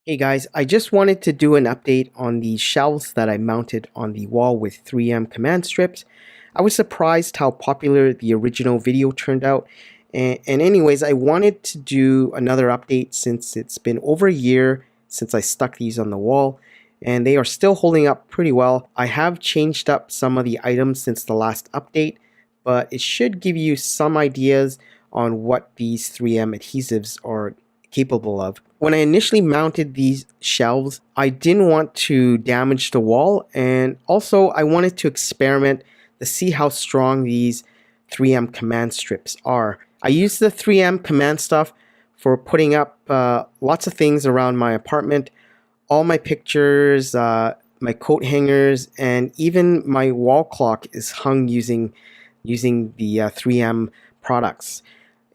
Hey guys, I just wanted to do an update on the shelves that I mounted on the wall with 3M command strips. I was surprised how popular the original video turned out. And anyways, I wanted to do another update since it's been over a year since I stuck these on the wall and they are still holding up pretty well. I have changed up some of the items since the last update, but it should give you some ideas on what these 3M adhesives are capable of. When I initially mounted these shelves, I didn't want to damage the wall, and also I wanted to experiment to see how strong these 3M command strips are. I used the 3M command stuff for putting up lots of things around my apartment, all my pictures, my coat hangers, and even my wall clock is hung using the 3M products.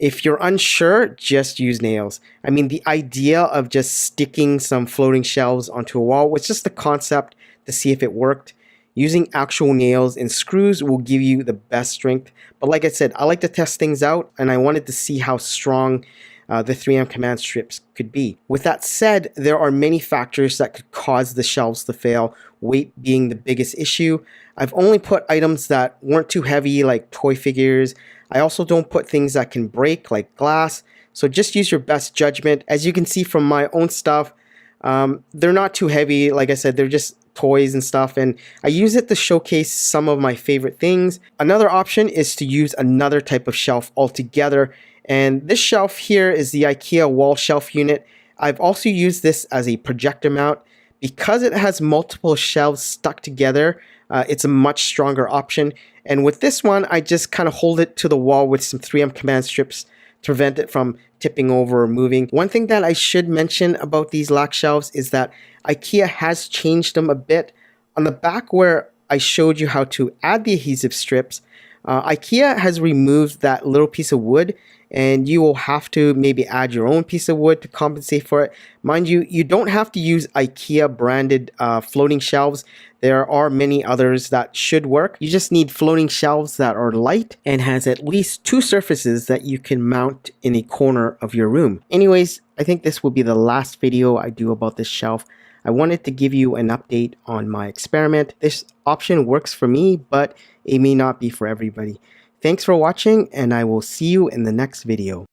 If you're unsure, just use nails. I mean, the idea of just sticking some floating shelves onto a wall was just the concept to see if it worked. Using actual nails and screws will give you the best strength. But like I said, I like to test things out, and I wanted to see how strong the 3M command strips could be. With that said, there are many factors that could cause the shelves to fail, weight being the biggest issue. I've only put items that weren't too heavy, like toy figures. I also don't put things that can break, like glass. So just use your best judgment. As you can see from my own stuff, they're not too heavy. Like I said, they're just toys and stuff, and I use it to showcase some of my favorite things. Another option is to use another type of shelf altogether, and this shelf here is the IKEA wall shelf unit. I've also used this as a projector mount. Because it has multiple shelves stuck together, it's a much stronger option. And with this one, I just kind of hold it to the wall with some 3M command strips to prevent it from tipping over or moving. One thing that I should mention about these Lack shelves is that IKEA has changed them a bit. On the back where I showed you how to add the adhesive strips, IKEA has removed that little piece of wood, and you will have to maybe add your own piece of wood to compensate for it. Mind you, you don't have to use IKEA branded floating shelves. There are many others that should work. You just need floating shelves that are light and has at least two surfaces that you can mount in a corner of your room. Anyways, I think this will be the last video I do about this shelf. I wanted to give you an update on my experiment. This option works for me, but it may not be for everybody. Thanks for watching, and I will see you in the next video.